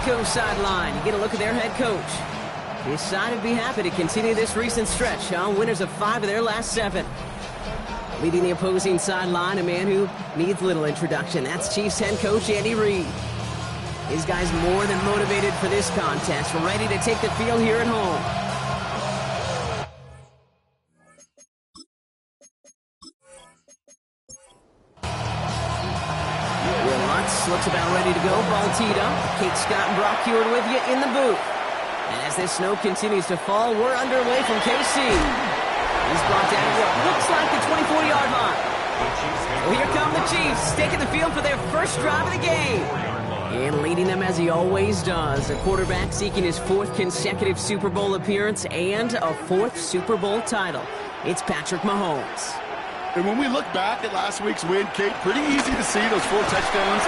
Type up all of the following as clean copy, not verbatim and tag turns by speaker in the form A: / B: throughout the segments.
A: Broncos sideline. You get a look at their head coach. His side would be happy to continue this recent stretch, winners of 5 of their last 7. Leading the opposing sideline, a man who needs little introduction. That's Chiefs head coach Andy Reid. His guys more than motivated for this contest. We're ready to take the field here at home. Will Lutz looks about ready to go. Ball teed up. Kate Scott and Brock Huard with you in the booth. And as this snow continues to fall, we're underway from KC. He's brought down to what looks like the 24-yard line. So here come the Chiefs, taking the field for their first drive of the game. And leading them as he always does, a quarterback seeking his 4th consecutive Super Bowl appearance and a 4th Super Bowl title. It's Patrick Mahomes.
B: And when we look back at last week's win, Kate, pretty easy to see those 4 touchdowns.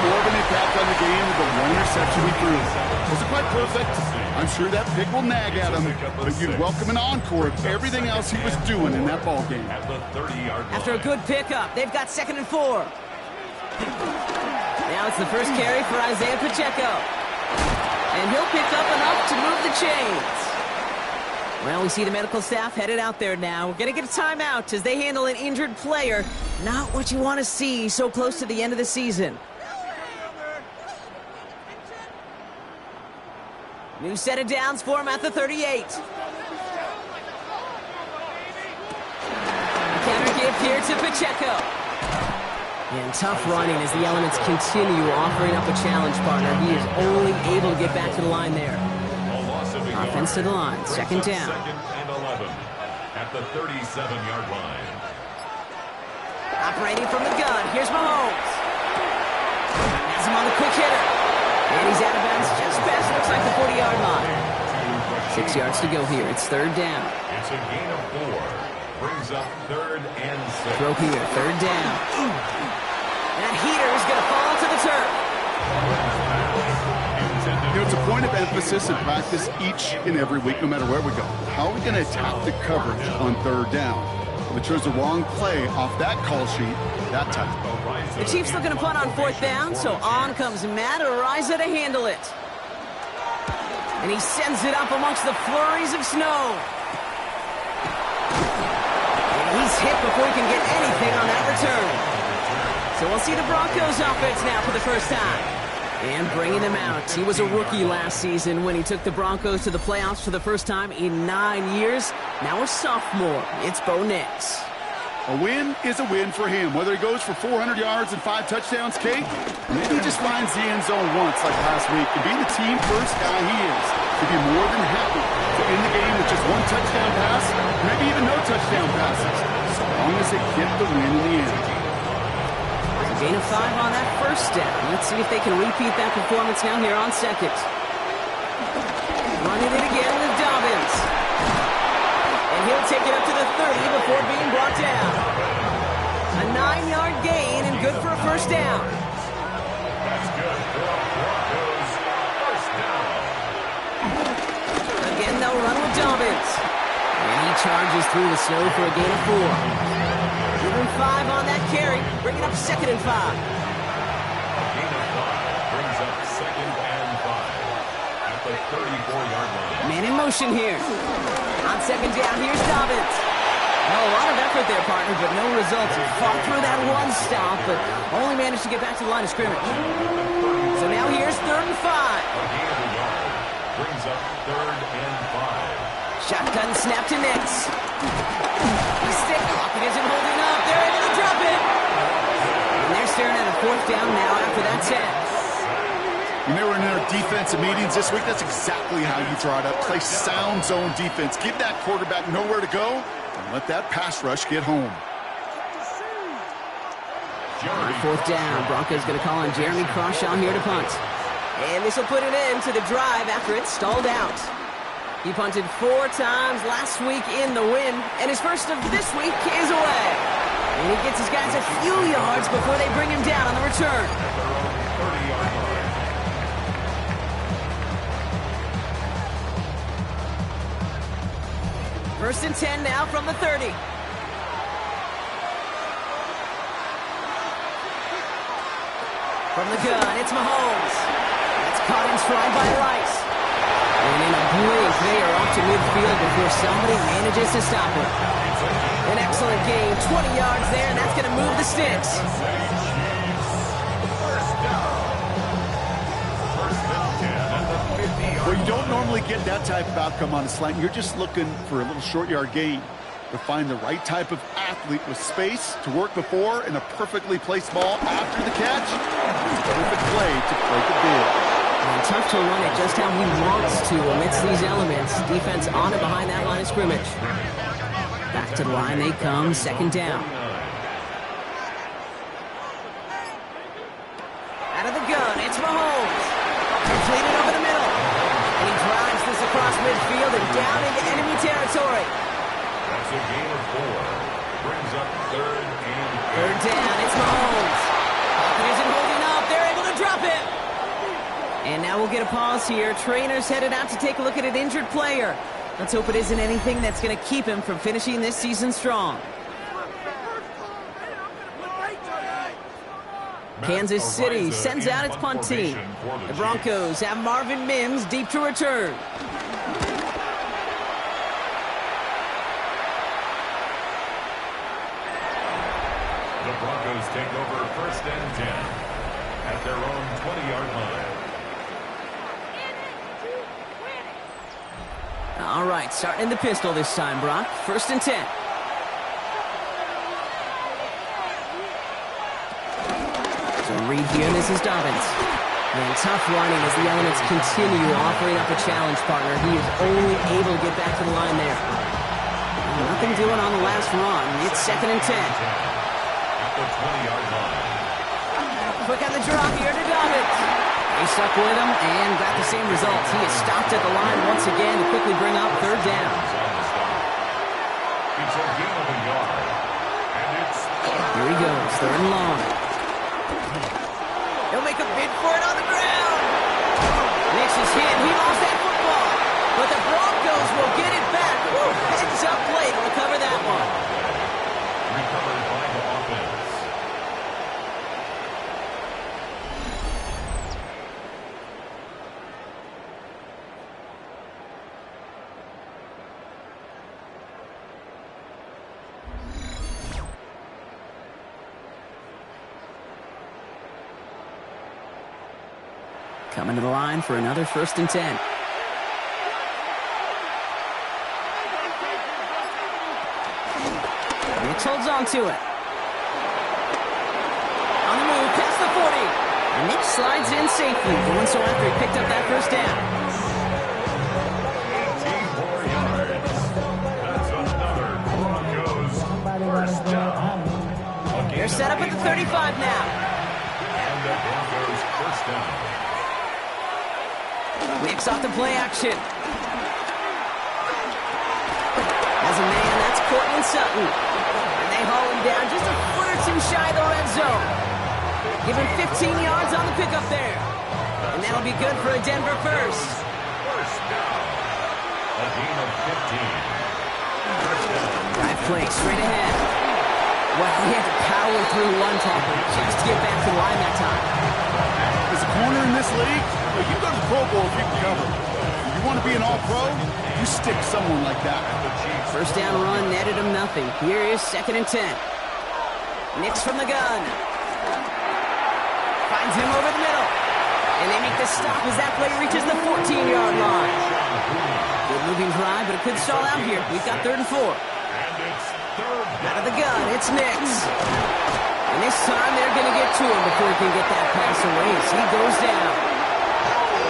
B: More of an impact on the game with the 1 interception he threw. Wasn't quite perfect. I'm sure that pick will nag at him, but you'd welcome an encore of everything else he was doing in that ball game.
A: After a good pickup, they've got 2nd and 4. Now it's the first carry for Isaiah Pacheco. And he'll pick up enough to move the chains. Well, we see the medical staff headed out there now. We're going to get a timeout as they handle an injured player. Not what you want to see so close to the end of the season. New set of downs for him at the 38. Counter give here to Pacheco. And tough running as the elements continue offering up a challenge partner. He is only able to get back to the line there. Offense to the line, 2nd down.
C: 2nd and 11 at the 37-yard line.
A: Operating from the gun, here's Mahomes. Has him on the quick hitter. And he's out of bounds just past, looks like the 40-yard line. 6 yards to go here, it's 3rd down.
C: It's a gain of 4. Brings up 3rd and 6.
A: Throw here, 3rd down. That heater is going to fall to the turf.
B: It's a point of emphasis in practice each and every week, no matter where we go. How are we going to attack the coverage on 3rd down? If we chose the wrong play off that call sheet, that time.
A: The Chiefs looking to punt on 4th down, so on comes Matt Araiza to handle it. And he sends it up amongst the flurries of snow. And he's hit before he can get anything on that return. So we'll see the Broncos offense now for the first time. And bringing them out. He was a rookie last season when he took the Broncos to the playoffs for the first time in 9 years. Now a sophomore. It's Bo Nix.
B: A win is a win for him. Whether he goes for 400 yards and 5 touchdowns, Kate, maybe he just finds the end zone once like last week. And being the team first guy he is, he'd be more than happy to end the game with just 1 touchdown pass, maybe even no touchdown passes, as long as they get the win in the end.
A: Gain of 5 on that first down. Let's see if they can repeat that performance now here on 2nd. Running it again with Dobbins. And he'll take it up to the 30 before being brought down. A 9-yard gain and good for a first down.
C: That's good for the Broncos. First down.
A: Again, they'll run with Dobbins. And he charges through the snow for a gain of 4. Give him 5 on that carry, bringing up 2nd and 5.
C: A gain of 5 brings up 2nd and 5 at the 34-yard line.
A: Man in motion here. On 2nd down, here's Dobbins. Oh, a lot of effort there, partner, but no results. He fought through that 1 stop, but only managed to get back to the line of scrimmage. So now here's 3rd and 5.
C: A gain of a yard brings up 3rd and 5.
A: Shotgun snap to Nix. He's stick blocking, isn't holding up. They're able to drop it. And they're staring at a 4th down now after that 10.
B: When they were in their defensive meetings this week, that's exactly how you draw it up. Play sound zone defense. Give that quarterback nowhere to go and let that pass rush get home.
A: 4th down. Broncos going to call on Jeremy Crawshaw here to punt. And this will put an end to the drive after it stalled out. He punted 4 times last week in the win, and his first of this week is away. And he gets his guys a few yards before they bring him down on the return.
C: 30-yard line.
A: First and 10 now from the 30. From the gun, it's Mahomes. It's caught in stride by Rice. And in a blink, they are off to midfield before somebody manages to stop him. An excellent game, 20 yards there, and that's going to move the sticks.
B: Well, you don't normally get that type of outcome on a slant. You're just looking for a little short yard gain. To find the right type of athlete with space to work before and a perfectly placed ball after the catch. It's a perfect play to break a bid.
A: And tough to run it just how he wants to amidst these elements. Defense on and behind that line of scrimmage. Back to the line they come, second down. Out of the gun, it's Mahomes. Completed over the middle. And he drives this across midfield and down into enemy territory.
C: That's a gain of 4. Brings up third and 8.
A: Third down, it's Mahomes. Pocket isn't holding up. They're able to drop it. And now we'll get a pause here. Trainer's headed out to take a look at an injured player. Let's hope it isn't anything that's going to keep him from finishing this season strong. Kansas City sends out its punt team. The Broncos have Marvin Mims deep to return.
C: The Broncos take over first and 10 at their own 20-yard line.
A: All right, starting in the pistol this time, Brock. First and 10. So read here, and this is Dobbins. And tough running as the elements continue offering up a challenge partner. He is only able to get back to the line there. Nothing doing on the last run. It's second and 10.
C: At the 20-yard line.
A: Quick on the drop here to Dobbins. They stuck with him and got the same results. He is stopped at the line once again to quickly bring up third down.
C: It's a gain of a yard. And it's
A: Here he goes, third and long. He'll make a bid for it on the ground. Nix is hit. He lost that football. But the Broncos will get it back. Woo, heads up play to recover that one.
C: recovered by the offense.
A: Coming to the line for another first and 10. Nix holds on to it. On the move, past the 40. And Nix slides in safely, doing so after he picked up that first down.
C: 18 more yards. That's another Broncos first down.
A: They're set up at the 35 now.
C: And the Broncos first down.
A: Nix off the play action. As a man, that's Cortland Sutton. And they haul him down just a foot or two shy of the red zone. Give him 15 yards on the pickup there. And that'll be good for a Denver first.
C: First down. A gain of 15. First down.
A: Drive play straight ahead. Well, he had to power through one tackle just to get back to the line that time.
B: As a corner in this league, well, you go to the Pro Bowl if you can cover. If you want to be an all-pro, you stick someone like that.
A: First down run netted him nothing. Here is second and 10. Nix from the gun. Finds him over the middle. And they make the stop as that play reaches the 14-yard line. Good moving drive, but it could stall out here. We've got third and 4.
C: And it's third down.
A: Out of the gun, it's Nix. And this time they're going to get to him before he can get that pass away as he goes down.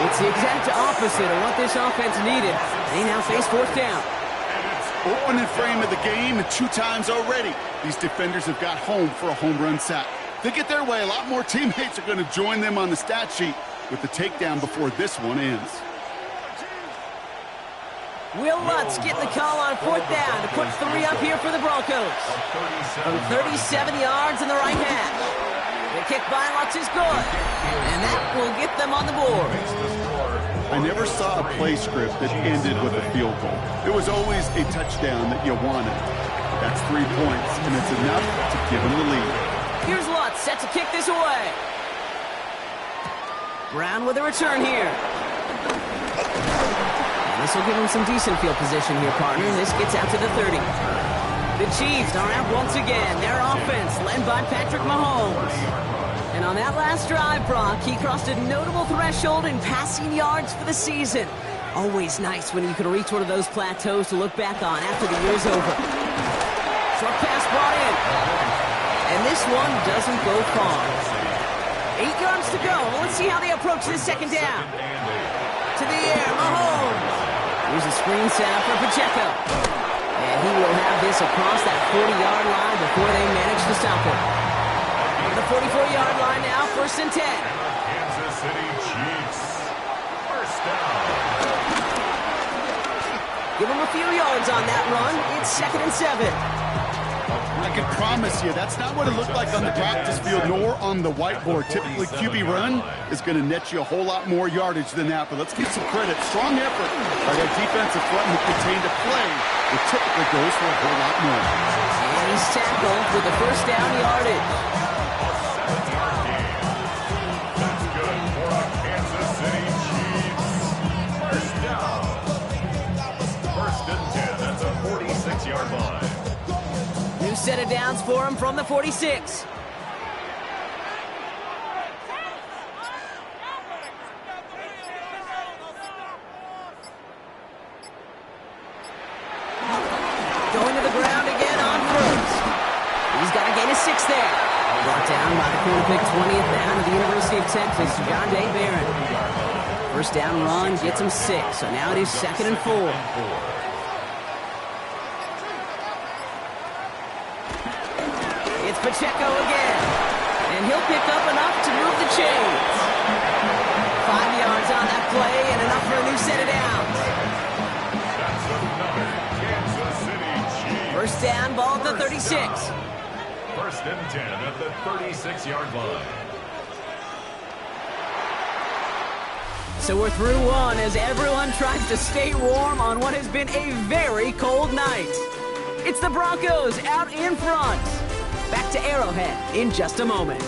A: It's the exact opposite of what this offense needed. They now face fourth down.
B: Opening frame of the game, and 2 times already, these defenders have got home for a home run sack. They get their way, a lot more teammates are going to join them on the stat sheet with the takedown before this one ends.
A: Will Lutz getting the call on fourth down to put 3 up here for the Broncos. From 37 yards in the right hash. The kick by Lutz is good. And that will get them on the board.
B: I never saw a play script that ended with a field goal. It was always a touchdown that you wanted. That's 3 points, and it's enough to give them the lead.
A: Here's Lutz set to kick this away. Brown with a return here. And this will give him some decent field position here, partner. This gets out to the 30. The Chiefs are out once again. Their offense led by Patrick Mahomes. And on that last drive, Brock, he crossed a notable threshold in passing yards for the season. Always nice when you can reach one of those plateaus to look back on after the year's over. Short pass brought in. And this one doesn't go far. 8 yards to go. Let's see how they approach this second down. To the air, Mahomes. Here's a screen setup for Pacheco. And he will have this across that 40-yard line before they manage to stop him. On the 44-yard line now, 1st and 10.
C: Kansas City Chiefs. First down.
A: Give him a few yards on that run. It's 2nd and 7.
B: I can promise you that's not what it looked like on the practice field nor on the whiteboard. Typically, QB run is going to net you a whole lot more yardage than that, but let's give some credit. Strong effort by that defensive front who contained a play that typically goes for a whole lot more.
A: And he's tackled with the 1st down yardage.
C: That's good for a Kansas City Chiefs. First down. 1st and 10 at the 46-yard line.
A: New set of downs for him from the 46. Going to the ground again on 1st. He's got to gain a 6 there. Brought down by the quarterback, 20th down of the University of Texas, John Day Barron. 1st down run gets him 6, so now it is 2nd and 4. It's Pacheco again, and he'll pick up enough to move the chains. 5 yards on that play, and enough for a new set of downs.
C: That's another Kansas City Chiefs.
A: 1st down, ball at the 36.
C: 1st and 10 at the 36-yard line.
A: So we're through one as everyone tries to stay warm on what has been a very cold night. It's the Broncos out in front. Back to Arrowhead in just a moment.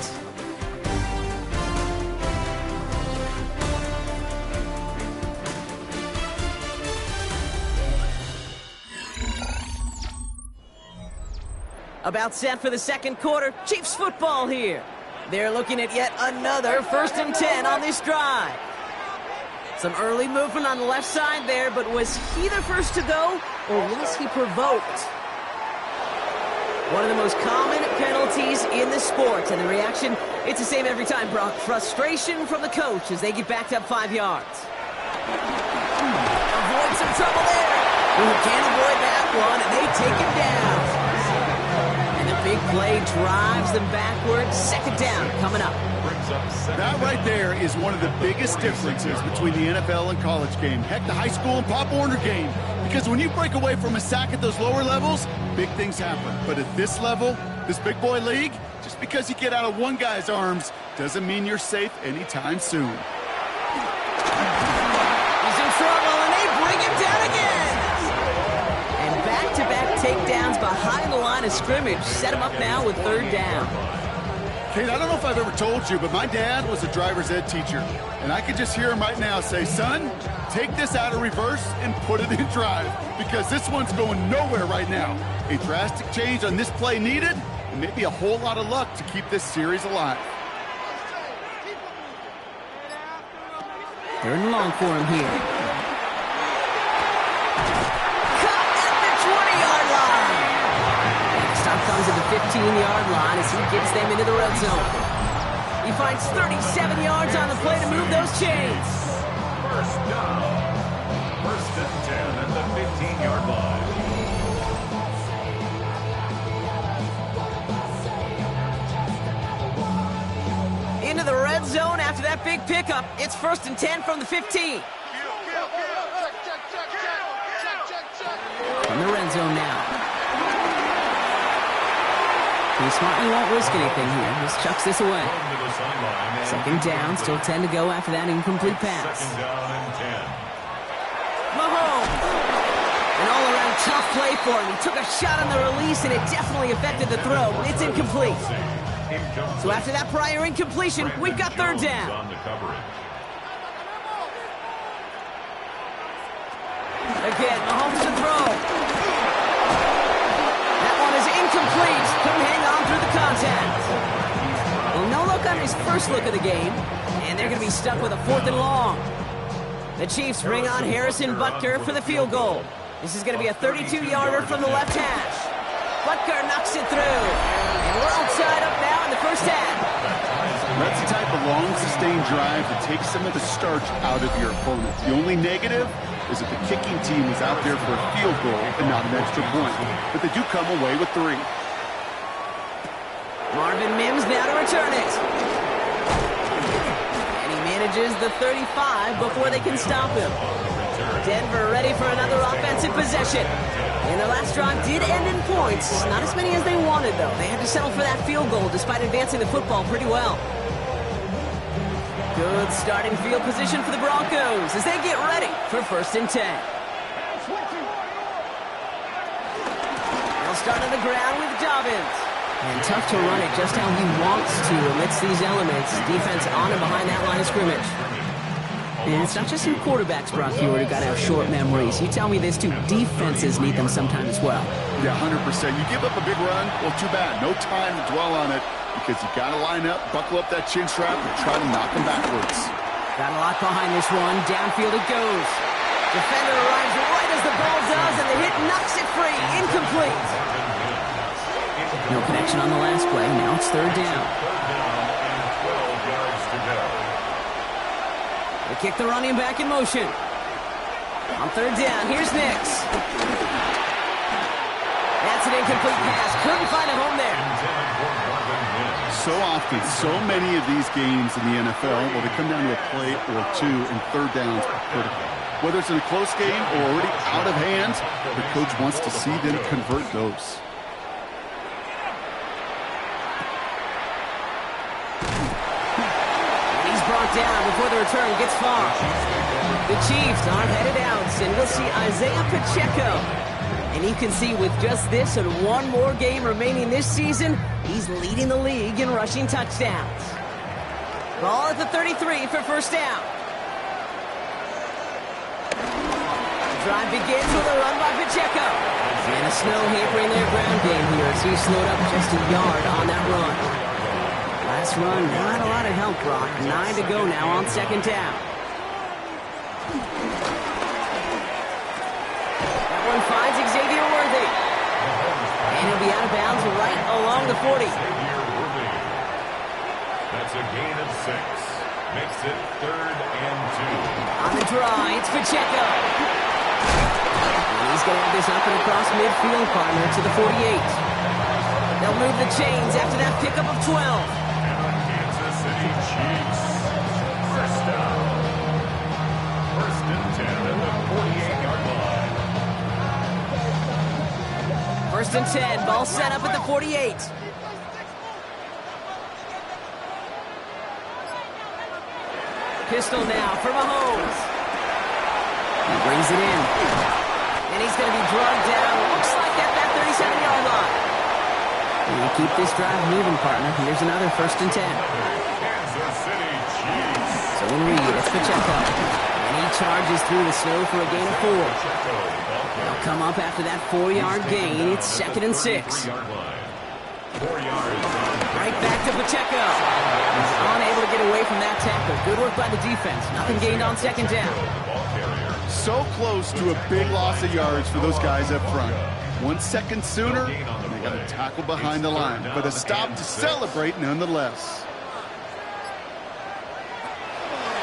A: About set for the 2nd quarter. Chiefs football here. They're looking at yet another 1st and 10 on this drive. Some early movement on the left side there, but was he the first to go, or was he provoked? One of the most common penalties in the sport, and the reaction, it's the same every time, Brock. Frustration from the coach as they get backed up 5 yards. Avoid some trouble there. Can't avoid that one, and they take him down. And the big play drives them backwards. 2nd down coming up.
B: That right there is one of the biggest differences between the NFL and college game. Heck, the high school and Pop Warner game. Because when you break away from a sack at those lower levels, big things happen. But at this level, this big boy league, just because you get out of one guy's arms doesn't mean you're safe anytime soon.
A: He's in trouble, and they bring him down again. And back-to-back takedowns behind the line of scrimmage set him up now with 3rd down.
B: Kate, I don't know if I've ever told you, but my dad was a driver's ed teacher. And I could just hear him right now say, son, take this out of reverse and put it in drive. Because this one's going nowhere right now. A drastic change on this play needed, and maybe a whole lot of luck to keep this series alive.
A: 3rd and long for him here. Cut at the 20-yard line. And the stop comes at the 15-yard line as he gets them into the red zone. He finds 37 yards on the play to move those chains.
C: 1st down. 1st and 10 at the 15-yard line.
A: Into the red zone after that big pickup. It's 1st and 10 from the 15. From the red zone now. He's smart, he won't risk anything here. Just chucks this away. 2nd down, still 10 to go after that incomplete pass.
C: 2nd down and 10.
A: Mahomes. An all-around tough play for him. He took a shot on the release, and it definitely affected the throw. It's incomplete. So after that prior incompletion, we've got 3rd down. Again, Mahomes to throw. That one is incomplete. Couldn't hang on through the contact. Well, no look on his first look of the game, and they're going to be stuck with a 4th and long. The Chiefs bring on Harrison Butker for the field goal. This is going to be a 32-yarder from the left hash. Butker knocks it through, and we're all tied up now in the first half.
B: That's the type of long, sustained drive that takes some of the starch out of your opponent. The only negative is that the kicking team was out there for a field goal and not an extra point. But they do come away with 3.
A: Marvin Mims now to return it. And he manages the 35 before they can stop him. Denver ready for another offensive possession. And their last drive did end in points. Not as many as they wanted, though. They had to settle for that field goal despite advancing the football pretty well. Good starting field position for the Broncos as they get ready for 1st and 10. They'll start on the ground with Dobbins. And tough to run it just how he wants to amidst these elements. Defense on and behind that line of scrimmage. And it's not just some quarterbacks, Brock Huard, who got to have short memories. You tell me this too. Defenses need them sometime as well.
B: Yeah, 100%. You give up a big run, well, too bad. No time to dwell on it because you got to line up, buckle up that chin strap, and try to knock them backwards.
A: Got a lot behind this one. Downfield it goes. Defender arrives right as the ball does, and the hit knocks it free. Incomplete. No connection on the last play. Now it's 3rd down. They kick the running back in motion. On 3rd down, here's Nix. That's an incomplete pass. Couldn't find a home there.
B: So often, so many of these games in the NFL, well, they come down to a play or 2, and 3rd downs are critical. Whether it's in a close game or already out of hand, the coach wants to see them convert those.
A: Brought down before the return gets far. The Chiefs are headed out, and we'll see Isaiah Pacheco. And you can see with just this and one more game remaining this season, he's leading the league in rushing touchdowns. Ball at the 33 for 1st down. The drive begins with a run by Pacheco. And a snow hampering their ground game here as he slowed up just a yard on that run. Last run, not a lot of help, Brock. 9 to go now on 2nd down. That one finds Xavier Worthy. And he'll be out of bounds right along the 40.
C: That's a gain of 6. Makes it 3rd and 2.
A: On the draw, it's Pacheco. And he's going to have this up and across midfield, partner, to the 48. They'll move the chains after that pickup of 12.
C: Chiefs. 1st down. 1st and 10 at the 48-yard line.
A: 1st and 10. Ball set up at the 48. Pistol now for Mahomes. He brings it in. And he's going to be drugged down. Looks like at that 37-yard line. And you keep this drive moving, partner. Here's another 1st and 10. So in Reed, it's Pacheco. And he charges through the snow for a gain of 4. They'll come up after that 4-yard gain. It's 2nd and 6. Right back to Pacheco. He's unable to get away from that tackle. Good work by the defense. Nothing gained on 2nd down.
B: So close to a big loss of yards for those guys up front. 1 second sooner, and they got a tackle behind the line. But a stop to celebrate nonetheless.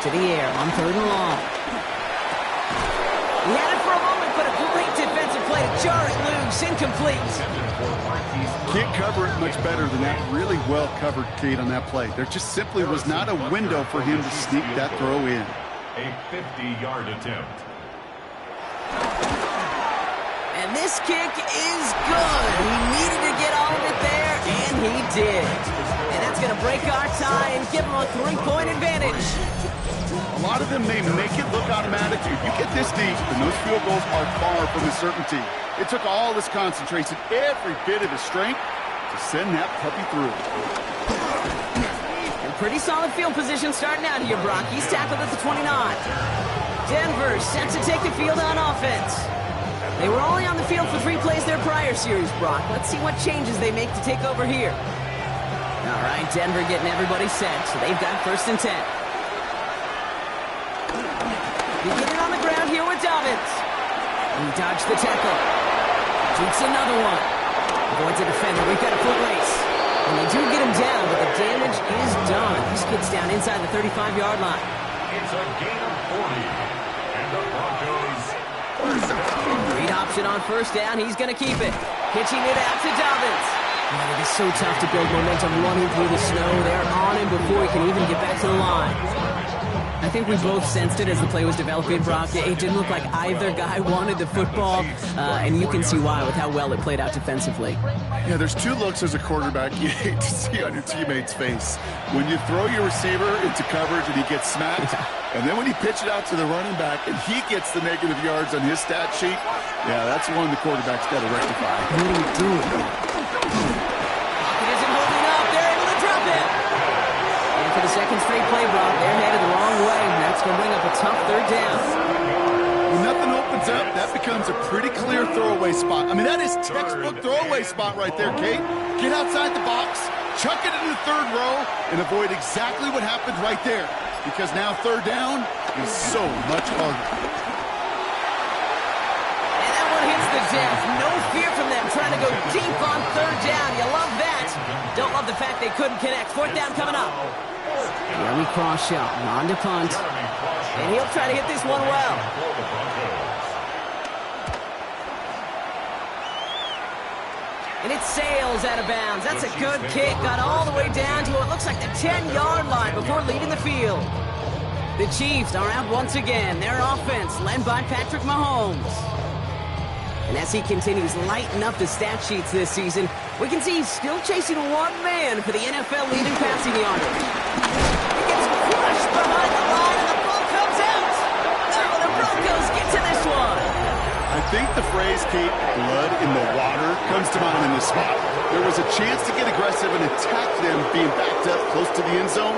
A: To the air on 3rd and long. He had it for a moment, but a great defensive play to jar it loose. Incomplete.
B: Can't cover it much better than that. Really well covered, Kate, on that play. There just simply was not a window for him to sneak that throw in.
C: A 50-yard attempt.
A: And this kick is good. He needed to get all of it there, and he did. And that's going to break our tie and give him a 3-point advantage.
B: A lot of them may make it look automatic. You get this deep, and those field goals are far from a certainty. It took all his concentration, every bit of his strength, to send that puppy through.
A: And pretty solid field position starting out here, Brock. He's tackled at the 29. Denver set to take the field on offense. They were only on the field for 3 plays their prior series, Brock. Let's see what changes they make to take over here. All right, Denver getting everybody set, so they've got 1st and 10. Beginning on the ground here with Dobbins. He dodged the tackle. Shoots another one. Avoids a defender. We've got a foot race. And they do get him down, but the damage is done. This gets down inside the 35-yard line.
C: It's a gain of 40. And the Broncos first down.
A: Read option on 1st down. He's going to keep it. Pitching it out to Dobbins. Man, it is so tough to build momentum running through the snow. They're on him before he can even get back to the line. I think we both sensed it as the play was developing, Brock. It didn't look like either guy wanted the football, and you can see why with how well it played out defensively.
B: Yeah, there's 2 looks as a quarterback you hate to see on your teammate's face. When you throw your receiver into coverage and he gets smacked, and then when you pitch it out to the running back and he gets the negative yards on his stat sheet, yeah, that's one the quarterback's got to rectify.
A: What are you doing? Pocket isn't holding up. They're able to drop it. And for the 2nd straight play, Brock, they're headed the wrong way, and that's going to bring up a tough 3rd down.
B: When nothing opens up, that becomes a pretty clear throwaway spot. I mean, that is textbook throwaway spot right there, Kate. Get outside the box, chuck it in the 3rd row, and avoid exactly what happened right there. Because now 3rd down is so much harder.
A: And that one hits the deck. No fear from them trying to go deep on 3rd down. You love that. Don't love the fact they couldn't connect. 4th down coming up. Here we cross shot. On to punt. And he'll try to hit this one well. And it sails out of bounds. That's a good kick. Got all the way down to what looks like the 10-yard line before leaving the field. The Chiefs are out once again. Their offense led by Patrick Mahomes. And as he continues lighting up the stat sheets this season, we can see he's still chasing one man for the NFL leading passing yardage. He gets crushed behind the line and the ball comes out. Oh, the Broncos get to this one.
B: I think the phrase, Kate, blood in the water, comes to mind in this spot. There was a chance to get aggressive and attack them being backed up close to the end zone.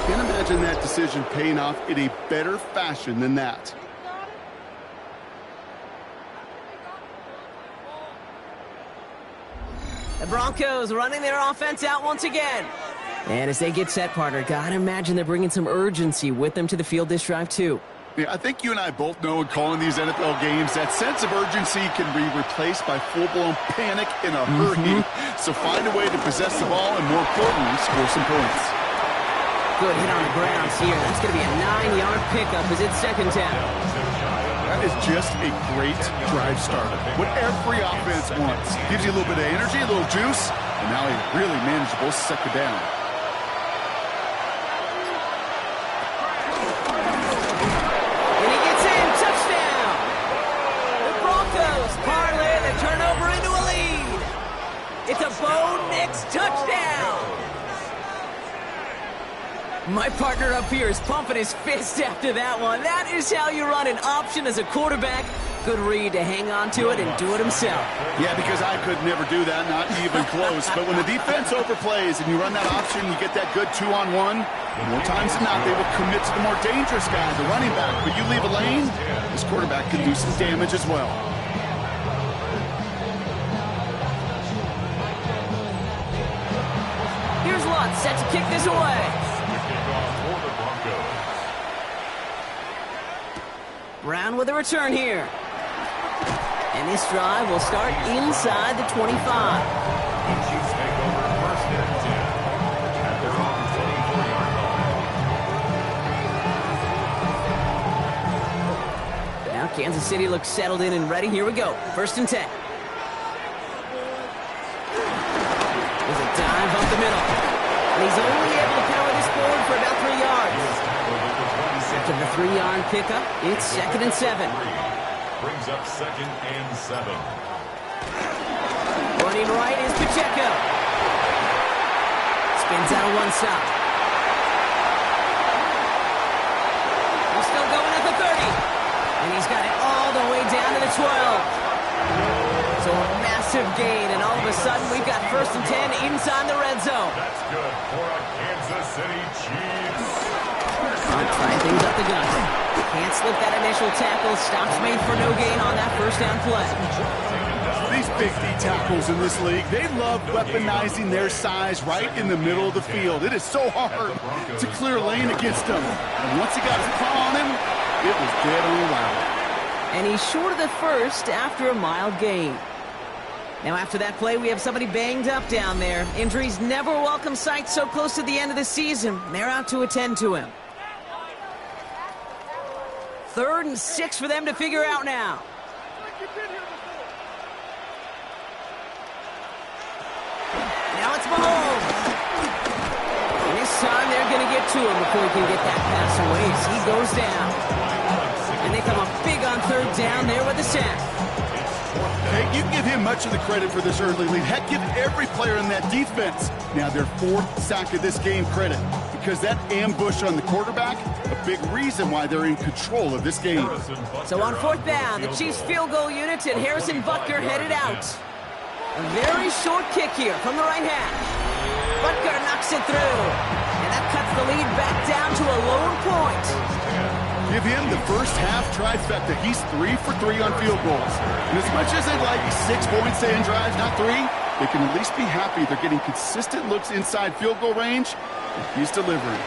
B: Can't imagine that decision paying off in a better fashion than that.
A: The Broncos running their offense out once again. And as they get set, partner, gotta imagine they're bringing some urgency with them to the field this drive, too.
B: Yeah, I think you and I both know in calling these NFL games that sense of urgency can be replaced by full-blown panic in a hurry. So find a way to possess the ball and, more importantly, score some points.
A: Good hit on the ground here. That's going to be a 9-yard pickup as it's 2nd down.
B: That is just a great drive starter. What every offense wants. Gives you a little bit of energy, a little juice, and now a really manageable 2nd down.
A: And he gets in. Touchdown. The Broncos parlay the turnover into a lead. It's a Bo Nix touchdown. My partner up here is pumping his fist after that one. That is how you run an option as a quarterback. Good read to hang on to it and do it himself.
B: Yeah, because I could never do that, not even close. But when the defense overplays and you run that option, you get that good 2-on-1. More times than not, they will commit to the more dangerous guy, the running back. But you leave a lane, this quarterback can do some damage as well.
A: Here's Lutz set to kick this away. Brown with a return here. And this drive will start inside the 25.
C: The Chiefs take over 1st and 10 at their own 24-yard line.
A: Now Kansas City looks settled in and ready. Here we go. 1st and 10. There's a dive up the middle. And he's only able to power this forward for about 3 yards. After the 3-yard pickup, it's 2nd and 7.
C: Brings up 2nd and 7.
A: Running right is Pacheco. Spins out one stop. He's still going at the 30. And he's got it all the way down to the 12. So a massive gain, and all of a sudden we've got 1st and 10 inside the red zone.
C: That's good for a Kansas City Chiefs.
A: Trying things up the gut. Can't slip that initial tackle. Stops made for no gain on that first down play.
B: These big D tackles in this league, they love weaponizing their size right in the middle of the field. It is so hard to clear lane against them. And once he got his paw on him, it was dead on arrival.
A: And he's short of the first after a mild gain. Now after that play, we have somebody banged up down there. Injuries never a welcome sight so close to the end of the season. They're out to attend to him. 3rd and 6 for them to figure out now. Now it's Mahomes. And this time they're going to get to him before he can get that pass away as he goes down. And they come up big on 3rd down there with the sack.
B: Hey, you give him much of the credit for this early lead. Heck, give every player in that defense now their 4th sack of this game credit. Because that ambush on the quarterback, a big reason why they're in control of this game.
A: So on 4th down, the Chiefs field goal unit and Harrison Butker headed out. A very short kick here from the right hash. Butker knocks it through. And that cuts the lead back down to a lone point.
B: Give him the first half trifecta. He's 3 for 3 on field goals. And as much as they'd like 6 points to end drives, not 3, they can at least be happy they're getting consistent looks inside field goal range. He's delivering.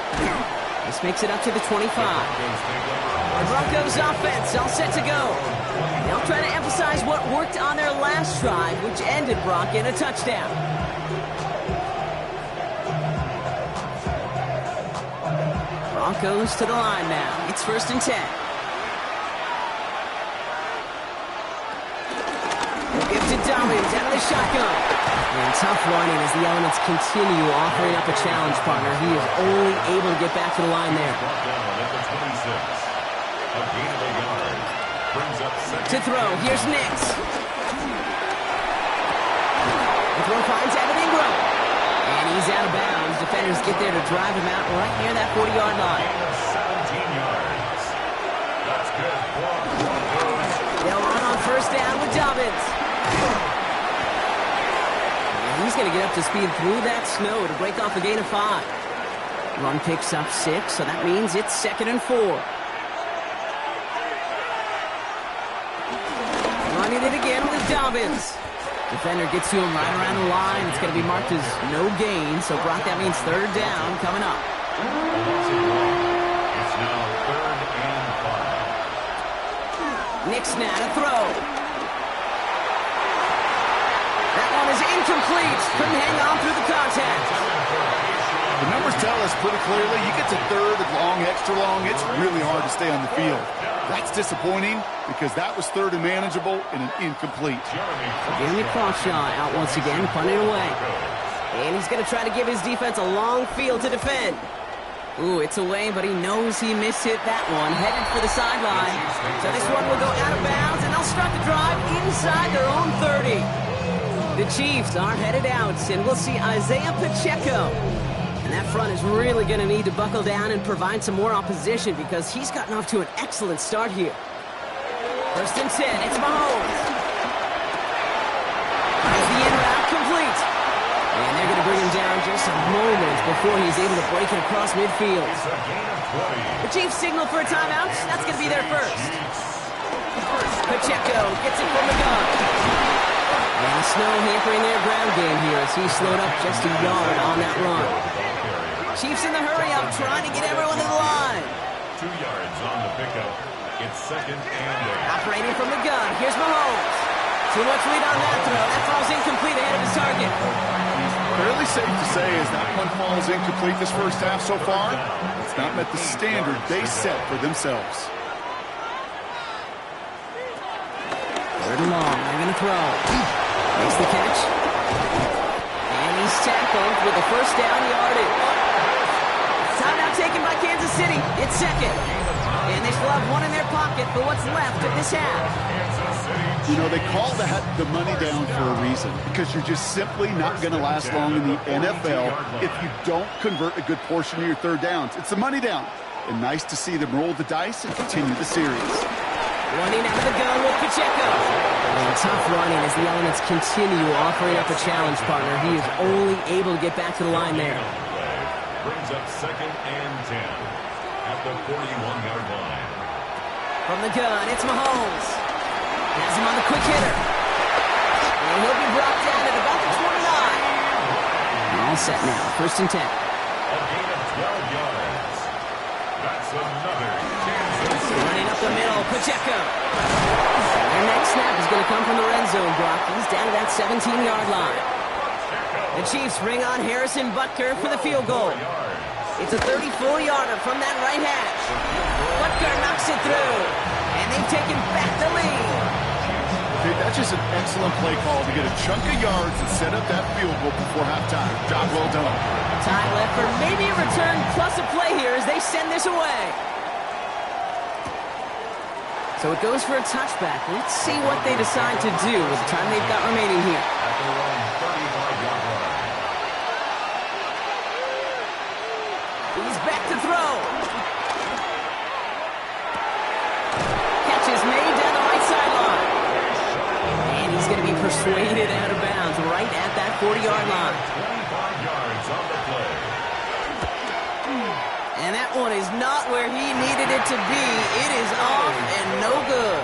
A: This makes it up to the 25. The Broncos offense all set to go. They'll try to emphasize what worked on their last drive, which ended Brock in a touchdown. Broncos to the line now. It's 1st and 10. Give to Dobbins out of the shotgun. And tough running as the Elements continue offering up a challenge partner. He is only able to get back to the line there. To throw, here's Nix. The throw finds Evan Ingram. And he's out of bounds. Defenders get there to drive him out right near that 40-yard line.
C: 17 yards. That's good.
A: They'll run on 1st down with Dobbins. And he's going to get up to speed through that snow to break off a gain of 5. Run picks up 6, so that means it's 2nd and 4. Running it again with Dobbins. Defender gets to him right around the line. It's going to be marked as no gain, so Brock, that means 3rd down coming up.
C: It's now 3rd and 5.
A: Nix now to throw. That one is incomplete. Couldn't hang on through the contact.
B: The numbers tell us pretty clearly, you get to 3rd and long, extra long, it's really hard to stay on the field. That's disappointing because that was 3rd and manageable and an incomplete.
A: Jeremy Crawshaw out once again, punting away. And he's going to try to give his defense a long field to defend. Ooh, it's away, but he knows he mishit that one. Headed for the sideline. So this one will go out of bounds, and they'll start the drive inside their own 30. The Chiefs are headed out, and we'll see Isaiah Pacheco. And that front is really going to need to buckle down and provide some more opposition because he's gotten off to an excellent start here. 1st and 10, it's Mahomes. Is the in route complete? And they're going to bring him down just a moment before he's able to break it across midfield. The Chiefs signal for a timeout. That's going to be their first. Pacheco gets it from the gun. And the snow hampering their ground game here as he slowed up just a yard on that run. Chiefs in the hurry up, trying to get everyone to the line.
C: 2 yards on the pickup. It's 2nd and 8.
A: Operating from the gun, here's Mahomes. Too much lead on that throw. That falls incomplete ahead of his target.
B: Fairly safe to say as that one falls incomplete this first half so far, it's not met the standard they set for themselves.
A: 3rd and long, they're going to throw. Makes the catch. And he's tackled with the 1st down yardage. Timeout taken by Kansas City. It's 2nd. And they still have one in their pocket for what's left of this half.
B: You know, they call that the money down for a reason because you're just simply not going to last long in the NFL if you don't convert a good portion of your 3rd downs. It's the money down. And nice to see them roll the dice and continue the series.
A: Running out of the gun with Pacheco. And tough running as the Elements continue offering up a challenge partner. He is only able to get back to the line there.
C: Brings up 2nd and 10 at the 41-yard line.
A: From the gun, it's Mahomes. Has him on the quick hitter. And he'll be brought down at about the 29. All set now, 1st and 10.
C: A gain of 12 yards. That's another Kansas City.
A: Running up the middle, Pacheco. Their next snap is going to come from the red zone, Brock. He's down to that 17-yard line. The Chiefs bring on Harrison Butker for the field goal. It's a 34-yarder from that right hash. Butker knocks it through, and they've taken back the lead.
B: Okay, that's just an excellent play call to get a chunk of yards and set up that field goal before halftime. Job well done.
A: Time left for maybe a return plus a play here as they send this away. So it goes for a touchback. Let's see what they decide to do with the time they've got remaining here.
C: At their own 35-yard line.
A: He's back to throw. Catch is made down the right sideline. And he's going to be persuaded out of bounds right at that 40-yard line.
C: 25 yards on the play.
A: And that one is not where he needed it to be. It is off and no good.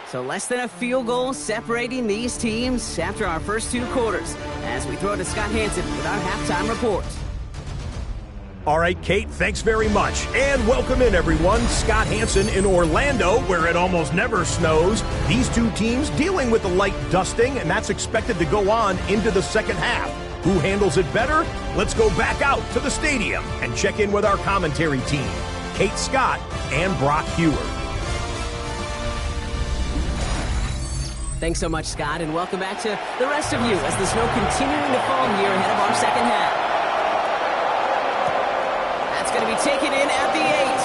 A: So less than a field goal separating these teams after our first 2 quarters. As we throw to Scott Hanson with our halftime report.
D: All right, Kate, thanks very much. And welcome in, everyone. Scott Hanson in Orlando, where it almost never snows. These 2 teams dealing with a light dusting, and that's expected to go on into the second half. Who handles it better? Let's go back out to the stadium and check in with our commentary team, Kate Scott and Brock Huard.
A: Thanks so much, Scott, and welcome back to the rest of you as the snow continuing to fall here ahead of our second half. That's going to be taken in at the 8.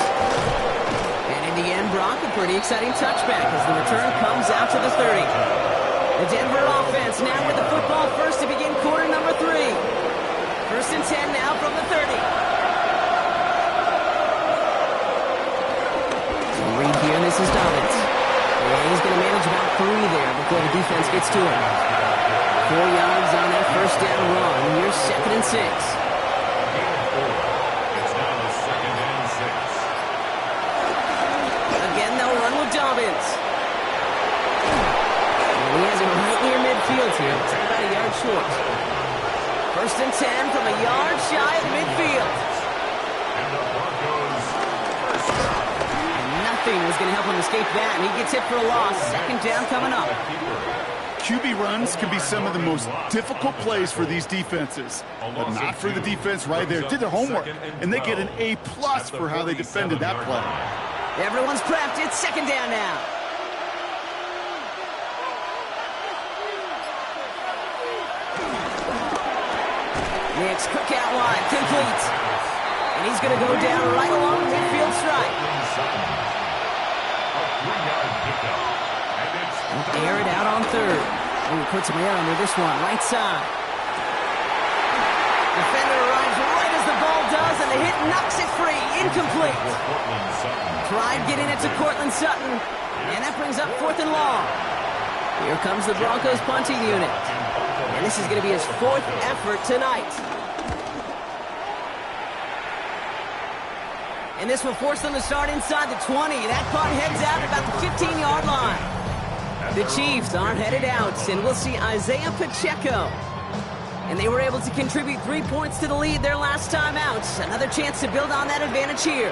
A: And in the end, Brock, a pretty exciting touchback as the return comes out to the 30. The Denver offense now with the football first to begin quarter number 3. 1st and 10 now from the 30. So read here, this is Dobbins. And he's going to manage about 3 there before the defense gets to him. 4 yards on that first down run. Here's 2nd and 6.
C: It's now the 2nd and 6.
A: Again, they'll run with Dobbins. He has him right near midfield here. It's about a yard short. 1st and 10 from a yard shy of midfield.
C: And the Broncos first down.
A: And nothing was going to help him escape that. And he gets hit for a loss. 2nd down coming up.
B: QB runs can be some of the most difficult plays for these defenses, but not for the defense right there. Did their homework, and they get an A+ for how they defended that play.
A: Everyone's prepped. It's 2nd down now. Next, Cook out wide, complete. And he's going to go down right along the midfield stripe. Air it out on 3rd. Ooh, puts him air under this one, right side. Defender arrives right as the ball does, and the hit knocks it free, incomplete. Tried getting it to Cortland Sutton, and that brings up 4th and long. Here comes the Broncos punting unit. And this is going to be his 4th effort tonight. And this will force them to start inside the 20. That punt heads out at about the 15-yard line. The Chiefs are headed out, and we'll see Isaiah Pacheco. And they were able to contribute 3 points to the lead their last time out. Another chance to build on that advantage here.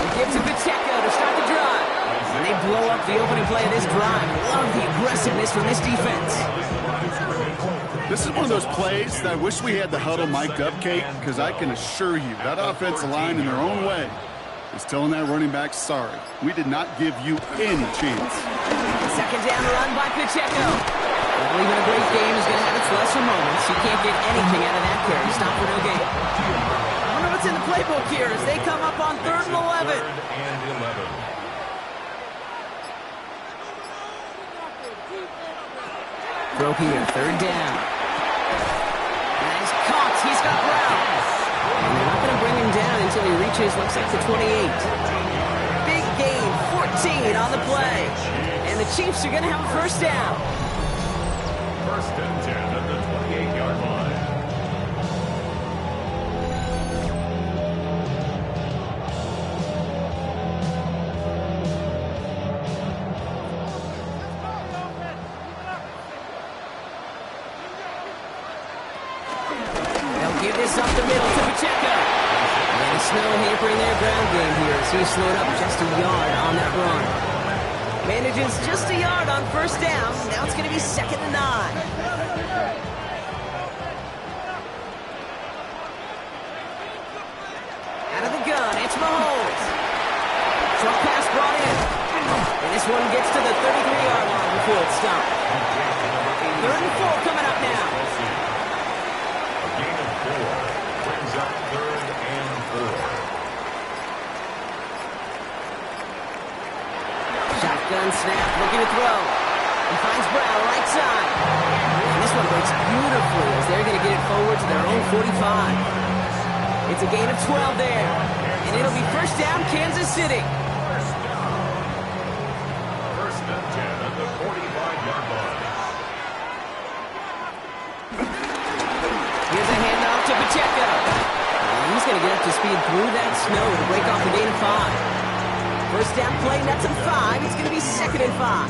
A: They give to Pacheco to start the drive. And they blow up the opening play of this drive. Love the aggressiveness from this defense.
B: This is one of those plays that I wish we had the huddle mic'd up, Kate, because I can assure you that offensive line in their own way is telling that running back, sorry, we did not give you any chance.
A: 2nd down run by Pacheco. Well, even a great game is going to have its lesser moments. You can't get anything out of that carry. Stop for no gain. I wonder what's in the playbook here as they come up on 3rd and 11.
C: 3rd and 11.
A: Throw here, 3rd down. And he's caught. He's got Brown. And they're not going to bring him down until he reaches, looks like the 28. Big gain, 14 on the play. And the Chiefs are going to have a 1st down.
C: 1st and 10 at the 28-yard line.
A: give this up the middle to Pacheco. And the snow hampering their ground game here as he slowed up just a yard on that run. Manages just a yard on first down. Now it's going to be 2nd and 9. Out of the gun, it's Mahomes. Short pass brought in. And this one gets to the 33-yard line before it's stopped. 3rd and 4 coming up now.
C: A gain of 4 brings up 3rd and 4.
A: Shotgun snap, looking to throw. He finds Brown right side. And this one breaks beautifully as they're going to get it forward to their own 45. It's a gain of 12 there. And it'll be first down, Kansas City.
C: First and 10 at the 45-yard line.
A: Here's a handoff to Pacheco. And he's going to get up to speed through that snow to break off the gain of 5. First down play, nets him 5. It's going to be 2nd and 5.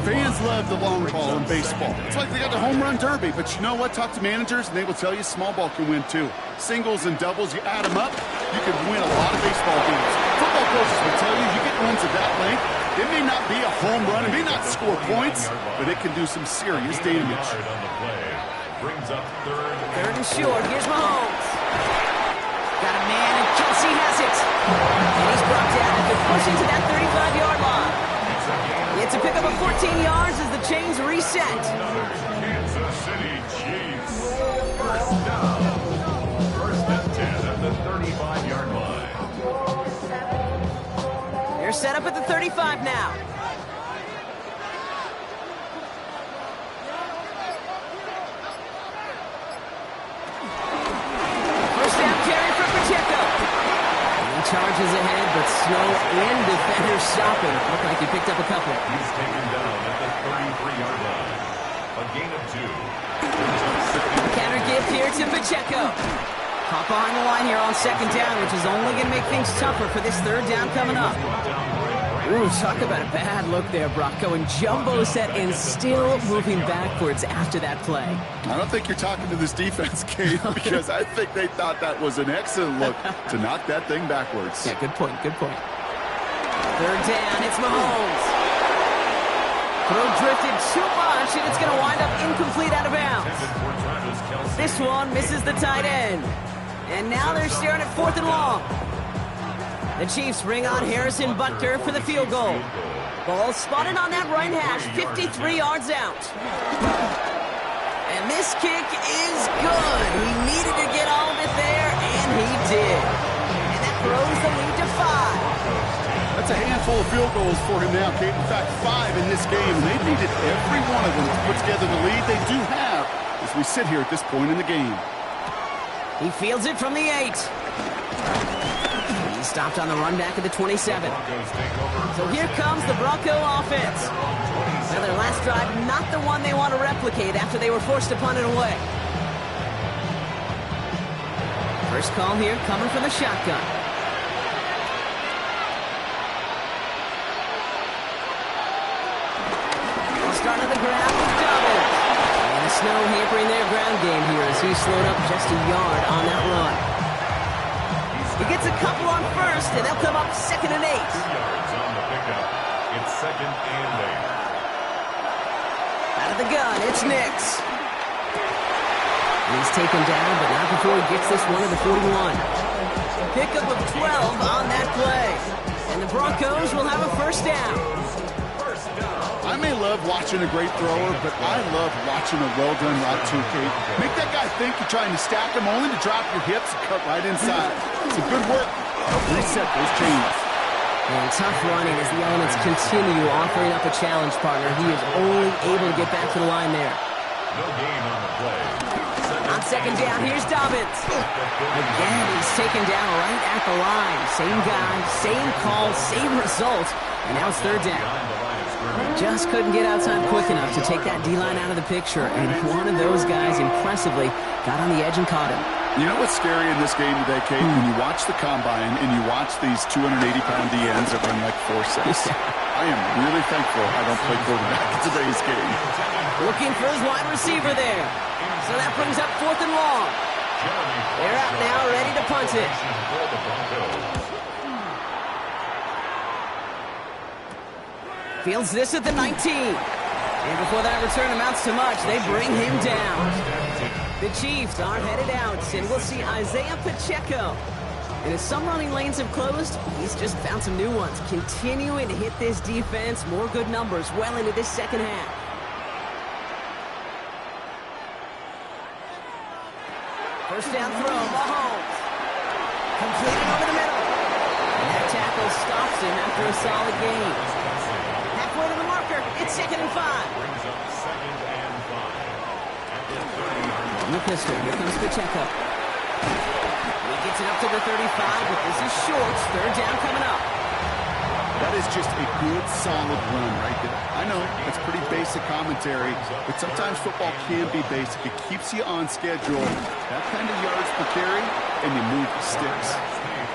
B: Fans love the long ball in baseball. It's like they got the home run derby, but you know what? Talk to managers, and they will tell you small ball can win too. Singles and doubles, you add them up, you can win a lot of baseball games. Football coaches will tell you, you get ones of that length, it may not be a home run, it may not score points, but it can do some serious damage.
C: Brings up
A: 3rd and short. Here's Mahomes. Got a man, and Kelsey has it. And he's brought down at the push into that 35-yard line. It's a pickup of 14 yards as the chains reset.
C: Kansas City Chiefs. First down. First and 10 at the 35-yard line.
A: They're set up at the 35 now. First down carry for Pacheco. He charges ahead, but snow and defenders stopping. Looked like he picked up a couple.
C: He's taken down at the 33-yard line. A gain of 2.
A: Counter gift here to Pacheco. Caught behind the line here on 2nd down, which is only going to make things tougher for this 3rd down coming up. Ooh, talk about a bad look there, Brock. Going jumbo set and still moving backwards after that play.
B: I don't think you're talking to this defense, Kate, because I think they thought that was an excellent look to knock that thing backwards.
A: Yeah, good point, good point. 3rd down, it's Mahomes. Throw drifted too much, and it's going to wind up incomplete out of bounds. This one misses the tight end. And now they're staring at 4th and long. The Chiefs bring on Harrison Butker for the field goal. Ball spotted on that right hash, 53 yards out. And this kick is good. He needed to get all of it there, and he did. And that throws the lead to 5.
B: That's a handful of field goals for him now, Kate. In fact, 5 in this game. They've needed every one of them to put together the lead they do have as we sit here at this point in the game.
A: He fields it from the 8. He stopped on the run back at the 27. So here comes the Bronco offense. Now their last drive, not the one they want to replicate after they were forced to punt it away. First call here coming from the shotgun. They'll start on the ground with Dobbins. And the snow hampering their ground game here as he slowed up just a yard on that run. He gets a couple on first, and they'll come up 2nd and 8.
C: 2 yards on the pickup. It's 2nd and 8.
A: Out of the gun, it's Nix. He's taken down, but not before he gets this one to the 41. Pickup of 12 on that play. And the Broncos will have a first down.
B: I may love watching a great thrower, but I love watching a well-done route too, Kate. Make that guy think you're trying to stack him only to drop your hips and cut right inside. It's a good work. Reset those chains.
A: And tough running as the elements continue offering up a challenge partner. He is only able to get back to the line there.
C: No gain on the play.
A: On 2nd down, here's Dobbins. Again, he's taken down right at the line. Same guy, same call, same result. And now it's 3rd down. Just couldn't get outside quick enough to take that D-line out of the picture. And one of those guys impressively got on the edge and caught him.
B: You know what's scary in this game today, Kate? When you watch the combine and you watch these 280-pound DNs that run like 4.6. I am really thankful I don't play quarterback in today's game.
A: Looking for his wide receiver there. So that brings up 4th and long. They're out now, ready to punt it. Fields this at the 19. And before that return amounts to much, they bring him down. The Chiefs are headed out, and we'll see Isaiah Pacheco. And as some running lanes have closed, he's just found some new ones, continuing to hit this defense. More good numbers well into this second half. First down throw, Mahomes. Completed over the middle. And that tackle stops him after a solid gain. Halfway to the marker, it's 2nd and 5. On the pistol, here comes Pacheco. He gets it up to the 35, but this is short. 3rd down coming up.
B: That is just a good, solid run right there. I know, it's pretty basic commentary, but sometimes football can be basic. It keeps you on schedule. That kind of yards per carry, and you move the sticks.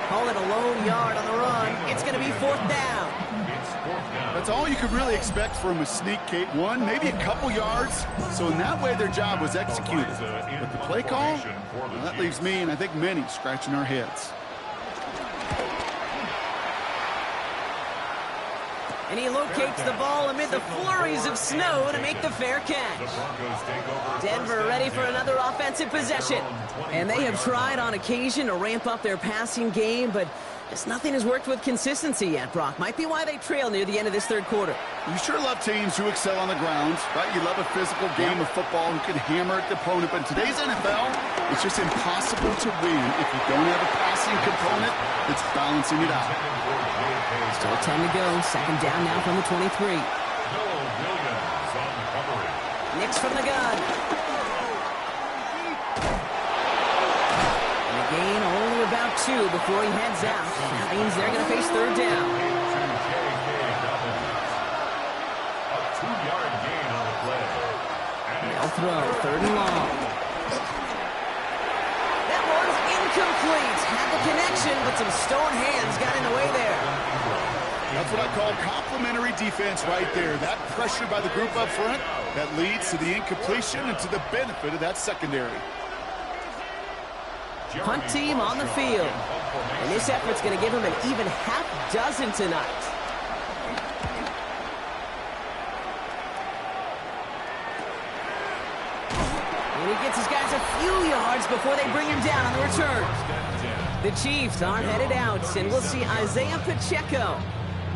A: Call it a lone yard on the run. It's going to be 4th down.
B: That's all you could really expect from a sneak, Kate. One, maybe a couple yards. So in that way, their job was executed. But the play call, well, that leaves me, and I think many, scratching our heads.
A: And he locates the ball amid the flurries of snow to make the fair catch. Denver ready for another offensive possession. And they have tried on occasion to ramp up their passing game, but just nothing has worked with consistency yet, Brock. Might be why they trail near the end of this 3rd quarter.
B: You sure love teams who excel on the ground, right? You love a physical game of football who can hammer at the opponent. But in today's NFL, it's just impossible to win if you don't have a passing component that's balancing it out.
A: Still 10 to go. 2nd down now from the 23. Nix from the gun. And a gain only about 2 before he heads out. That means they're going to face 3rd down.
C: A 2-yard gain on the play.
A: They'll throw. 3rd and long. That one's incomplete. Had the connection, but some stone hands got in the way there.
B: That's what I call complimentary defense right there. That pressure by the group up front, that leads to the incompletion and to the benefit of that secondary.
A: Punt team on the field. And this effort's going to give him an even half dozen tonight. And he gets his guys a few yards before they bring him down on the return. The Chiefs are headed out, and we'll see Isaiah Pacheco.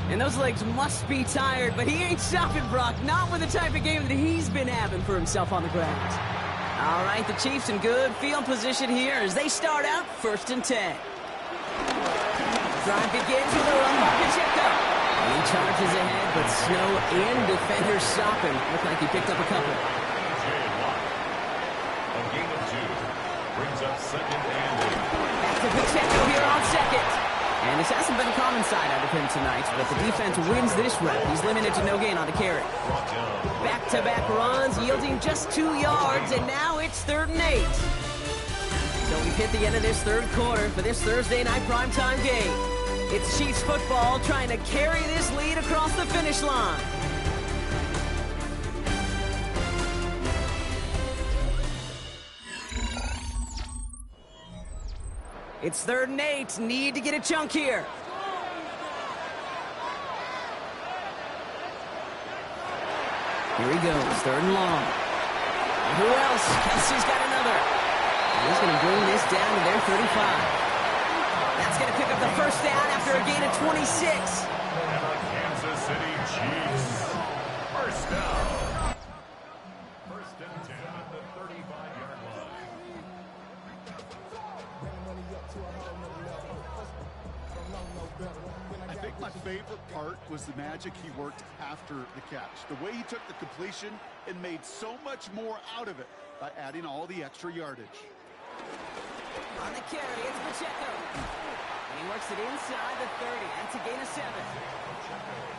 A: And those legs must be tired, but he ain't stopping, Brock. Not with the type of game that he's been having for himself on the ground. All right, the Chiefs in good field position here as they start out 1st and 10. Drive begins with a run by Pacheco. And he charges ahead, but snow and defenders stop him. Looked like he picked up a couple.
C: A gain of 2 brings up 2nd and 8.
A: Back to Pacheco here on 2nd. And this hasn't been a common side out of him tonight, but the defense wins this rep. He's limited to no gain on the carry. Back-to-back runs, yielding just 2 yards, and now it's 3rd and 8. So we've hit the end of this 3rd quarter for this Thursday night primetime game. It's Chiefs football trying to carry this lead across the finish line. It's 3rd and 8. Need to get a chunk here. Here he goes. 3rd and long. And who else? Kelsey's got another. And he's going to bring this down to their 35. That's going to pick up the 1st down after a gain of 26.
C: And the Kansas City Chiefs. 1st down. 1st and 10 at the 35-yard line.
B: I think my favorite part was the magic he worked after the catch. The way he took the completion and made so much more out of it by adding all the extra yardage.
A: On the carry, it's Pacheco. And he works it inside the 30. That's a gain of 7.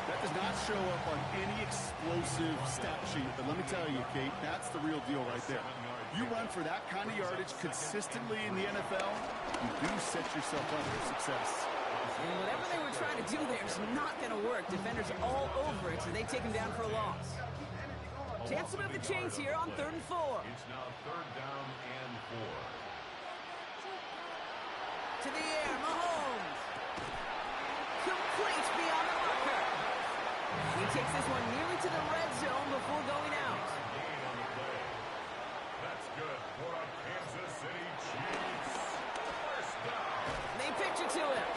B: That does not show up on any explosive stat sheet, but let me tell you, Kate, that's the real deal right there. You run for that kind of yardage consistently in the NFL, you do set yourself up for success.
A: And whatever they were trying to do there is not going to work. Defenders all over it, so they take him down for a loss. Chance to move the chains here on 3rd and 4.
C: It's now 3rd down and 4.
A: into the red zone before going out.
C: Gain on the play. That's good for a Kansas City Chiefs. First down.
A: They pitch it to him.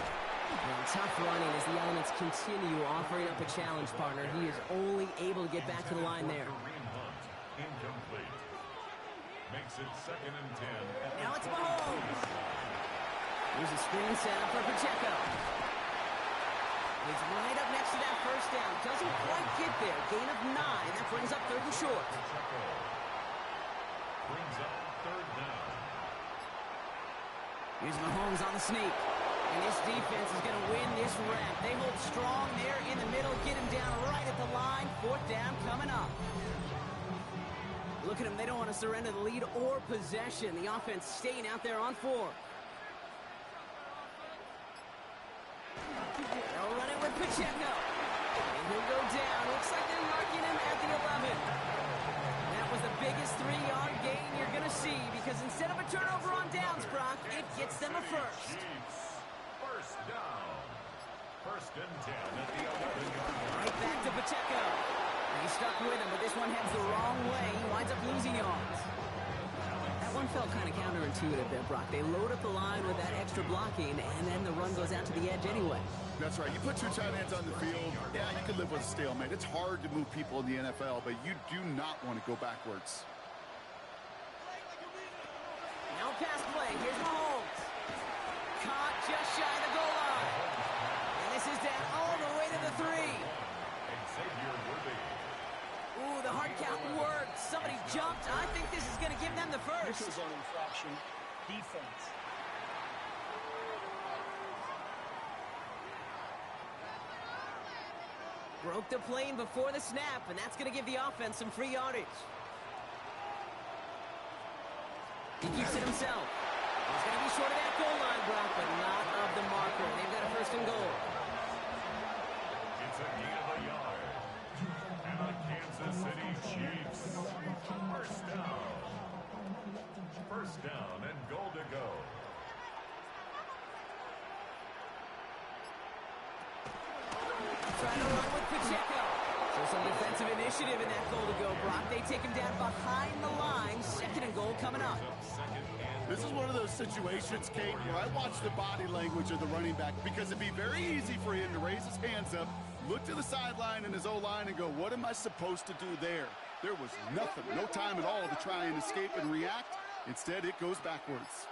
A: And tough running as the elements continue offering up a challenge, partner. He is only able to get back to the line there.
C: Kareem Hunt, incomplete. Makes it 2nd and 10.
A: Now it's Mahomes. Here's a screen set up for Pacheco. He's right up next to that first down. Doesn't quite get there. Gain of 9. That brings up 3rd and short.
C: Pacheco brings up 3rd down.
A: Here's Mahomes on the sneak. And this defense is going to win this rep. They hold strong there in the middle. Get him down right at the line. 4th down coming up. Look at them. They don't want to surrender the lead or possession. The offense staying out there on 4. They'll run it with Pacheco. And he'll go down. Looks like they're marking him at the 11. That was the biggest 3-yard gain you're going to see because instead of a turnover on downs, Brock, it gets them a first.
C: Chiefs, first down. 1st and 10 at the 11-yard line.
A: Right back to Pacheco. He stuck with him, but this one heads the wrong way. He winds up losing yards. That one felt kind of counterintuitive there, Brock. They load up the line with that extra blocking, and then the run goes out to the edge anyway.
B: That's right. You put 2 tight ends on the field, yeah, you can live with a stalemate. It's hard to move people in the NFL, but you do not want to go backwards.
A: Now pass play. Here's Mahomes. Caught just shy of the goal line. And this is down all the way to the 3.
C: Xavier Worthy.
A: Ooh, the hard count worked. Somebody jumped. I think this is going to give them the first.
E: This was an infraction. Defense.
A: Broke the plane before the snap, and that's going to give the offense some free yardage. He keeps it himself. He's going to be short of that goal line, Brock, but not of the marker. They've got a 1st and goal.
C: It's a gain of a yard. And the Kansas City Chiefs. First down. 1st down and goal to go.
A: Trying to run with Pacheco. So some defensive initiative in that goal to go, Brock. They take him down behind the line. 2nd and goal coming up.
B: This is one of those situations, Kate, where I watch the body language of the running back because it'd be very easy for him to raise his hands up, look to the sideline and his O-line and go, what am I supposed to do there? There was nothing, no time at all to try and escape and react. Instead, it goes backwards.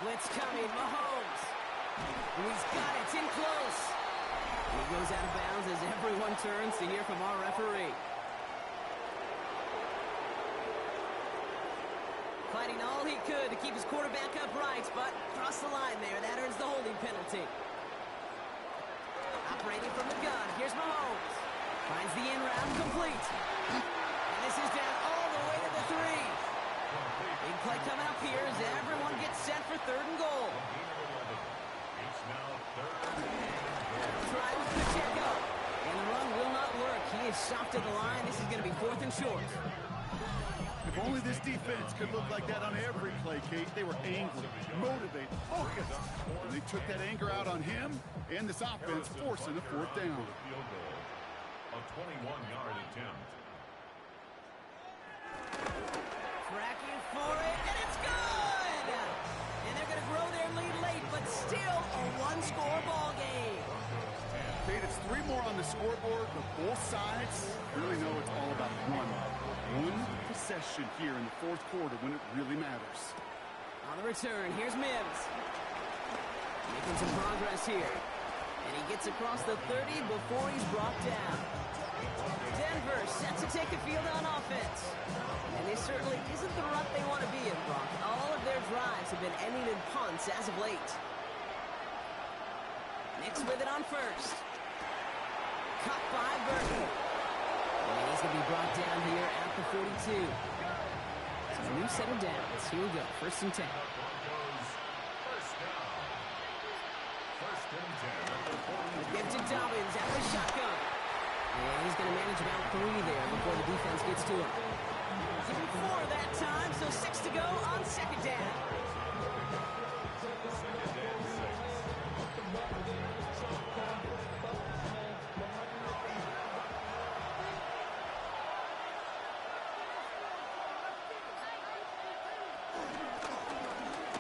A: Blitz coming. Mahomes. He's got it. It's in close. He goes out of bounds as everyone turns to hear from our referee. Fighting all he could to keep his quarterback upright, but crossed the line there. That earns the holding penalty. Operating from the gun. Here's Mahomes. Finds the in route complete. And this is down all the way to the 3. Big play coming up here as everyone gets set for 3rd and goal.
C: It's now 3rd and
A: Try with Pacheco. And the run will not work. He is soft to the line. This is going to be 4th and short.
B: If only this defense could look like that on every play, Kate. They were angry, motivated, focused. And they took that anger out on him and this offense, forcing a 4th down.
C: field goal. A 21-yard attempt.
A: Tracking for it, and it's good! And they're going to grow their lead late, but still a 1-score ball game.
B: Kate, it's 3 more on the scoreboard, but both sides really know it's all about one possession here in the 4th quarter when it really matters.
A: On the return, here's Mims. Making some progress here. And he gets across the 30 before he's brought down. Denver set to take the field on offense. And this certainly isn't the rut they want to be in, Brock. All of their drives have been ending in punts as of late. Nix with it on 1st. Caught by Burton. And he's going to be brought down here at the 42. So a new set of downs. Here we go. 1st and 10.
C: Broncos, first down. 1st and 10 at the 42.
A: Give to Dobbins out of the shotgun. And he's going to manage about 3 there before the defense gets to him. Give him 4 that time, so 6 to go on 2nd down.
C: 2nd and 6.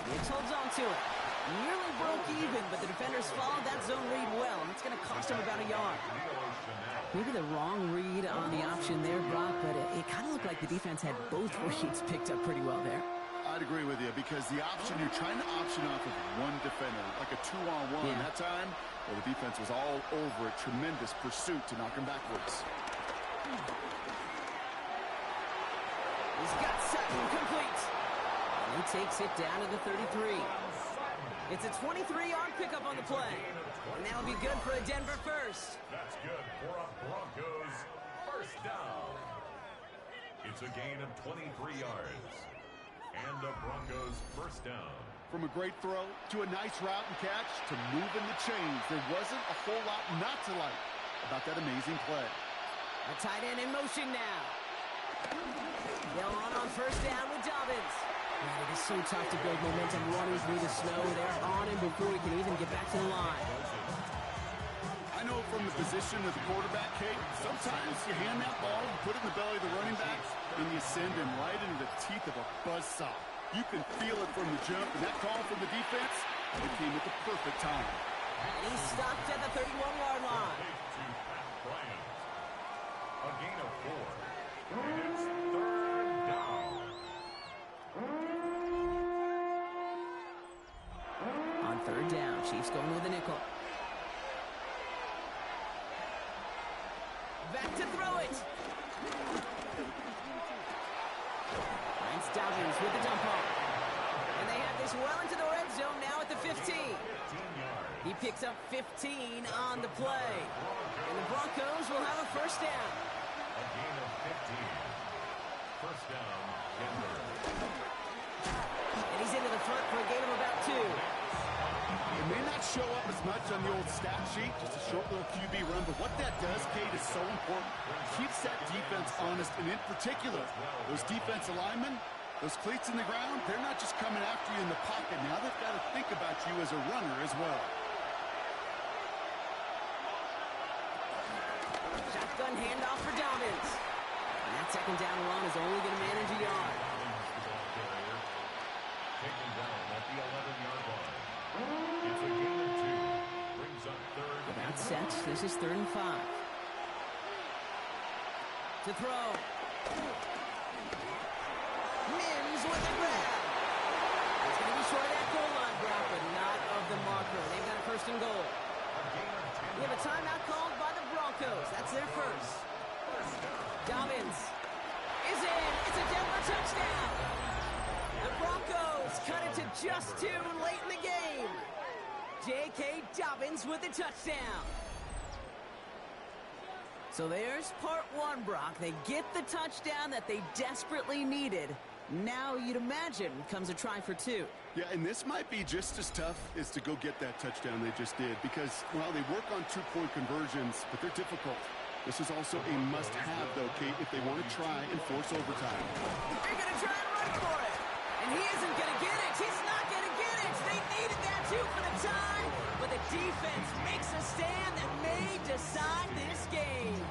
A: Gibbs holds on to it. Nearly broke even, but the defenders followed that zone read well, and it's going to cost him about a yard. Maybe the wrong read on the option there, Brock, but it kind of looked like the defense had both reads picked up pretty well there.
B: I'd agree with you because the option, you're trying to option off of one defender, like a 2-on-1.
A: Yeah.
B: That time, well, the defense was all over it. Tremendous pursuit to knock him backwards.
A: He's got Sutton complete. And he takes it down to the 33. It's a 23-yard pickup on the play. And that'll be good for a Denver first.
C: That's good for a Broncos first down. It's a gain of 23 yards. And a Broncos first down.
B: From a great throw to a nice route and catch to moving the chains, there wasn't a whole lot not to like about that amazing play.
A: A tight end in motion now. They'll run on first down with Dobbins. Man, it is so tough to build momentum running through the snow. They're on him before he can even get back to the line.
B: I know from the position of the quarterback, Kate, sometimes you hand that ball, you put it in the belly of the running back, and you send him right into the teeth of a buzzsaw. You can feel it from the jump, and that call from the defense, it came at the perfect time.
A: And he's stopped at the 31-yard line.
C: To Pat Bryant. A gain of 4. And it's third down.
A: On third down, Chiefs going with a nickel. Back to throw it. Lance Dobbins with the dump off. And they have this well into the red zone now at the 15.
C: 15 yards.
A: He picks up 15 on the play. And the Broncos will have a first down.
C: A gain of 15. First down, Denver.
A: And he's into the front for a gain of about 2.
B: It may not show up as much on the old stat sheet, just a short little QB run, but what that does, Kate, is so important. Keeps that defense honest, and in particular, those defensive linemen, those cleats in the ground, they're not just coming after you in the pocket. Now they've got to think about you as a runner as well.
A: Shotgun handoff for Dobbins. And that second down run is only going to manage a yard.
C: Taken down at the 11-yard line. It's a gain of 2. Brings up third.
A: About set. This is 3rd and 5. To throw. Mims with the grab. It's going to be short of that goal line, Brock, but not of the marker. They've got a first and goal.
C: A gain of 10.
A: We have a timeout called by the Broncos. That's their first. Dobbins is in. It's a Denver touchdown. The Broncos cut it to just 2 late in the game. J.K. Dobbins with the touchdown. So there's part 1, Brock. They get the touchdown that they desperately needed. Now you'd imagine comes a try for 2.
B: Yeah, and this might be just as tough as to go get that touchdown they just did because, well, they work on 2-point conversions, but they're difficult. This is also a must-have, though, Kate, if they want to try and force overtime.
A: They're going to try and run for it. And he isn't going to get it. He's not going to get it. They needed that, too, for the time. But the defense makes a stand that may decide this game.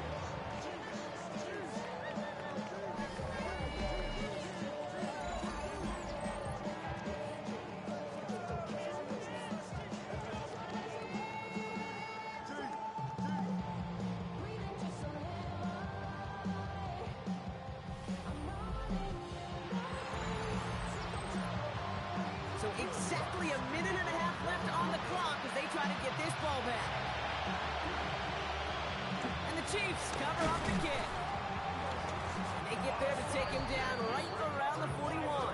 A: So exactly a minute and a half left on the clock as they try to get this ball back. And the Chiefs cover up the kick. And they get there to take him down right around the 41.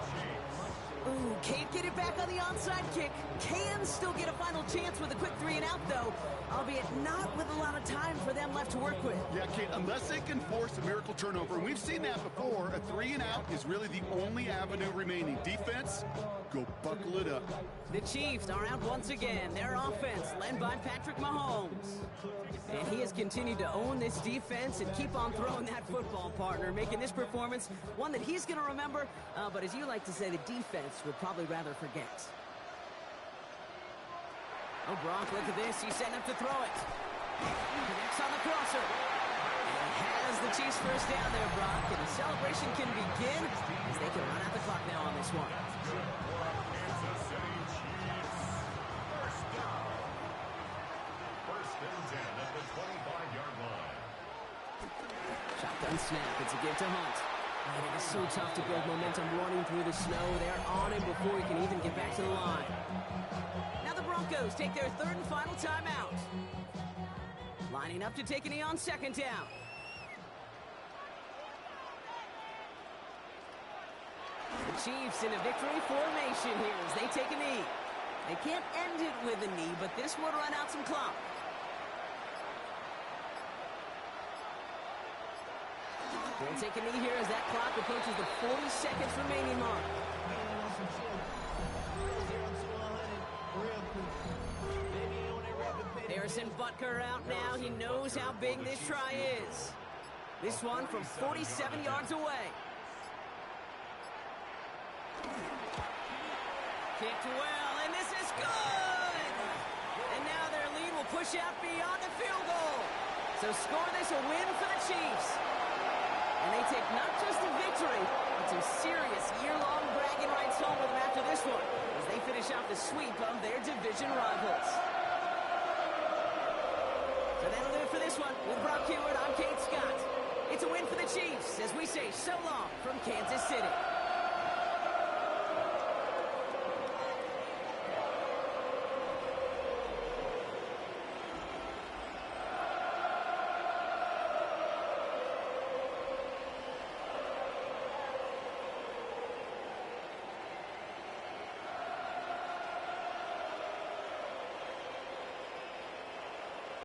A: Ooh, can't get it back on the onside kick. Can still get a final chance with a quick 3-and-out, though, albeit not with a lot of time for them left to work with.
B: Yeah, Kate, unless they can force a miracle turnover, and we've seen that before, a 3-and-out is really the only avenue remaining. Defense, go buckle it up.
A: The Chiefs are out once again. Their offense led by Patrick Mahomes. And he has continued to own this defense and keep on throwing that football, partner, making this performance one that he's going to remember, but as you like to say, the defense would probably rather forget. Oh, Brock, look at this. He's setting up to throw it. Connects on the crosser. And has the Chiefs first down there, Brock. And the celebration can begin as they can run out the clock now on this one.
C: Kansas City.
A: one snap. It's a give to Hunt. Man, it is so tough to build momentum running through the snow. They're on him before he can even get back to the line. Now the Broncos take their third and final timeout. Lining up to take a knee on second down. The Chiefs in a victory formation here as they take a knee. They can't end it with a knee, but this would run out some clock. They'll take a knee here as that clock approaches the 40 seconds remaining mark. Harrison Butker out now. He knows how big this try is. This one from 47 yards away. Kicked well, and this is good! And now their lead will push out beyond the field goal. So score this a win for the Chiefs. And they take not just a victory, but some serious year-long bragging rights home with them after this one, as they finish off the sweep of their division rivals. So that'll do it for this one. With Brock Huard, I'm Kate Scott. It's a win for the Chiefs as we say so long from Kansas City.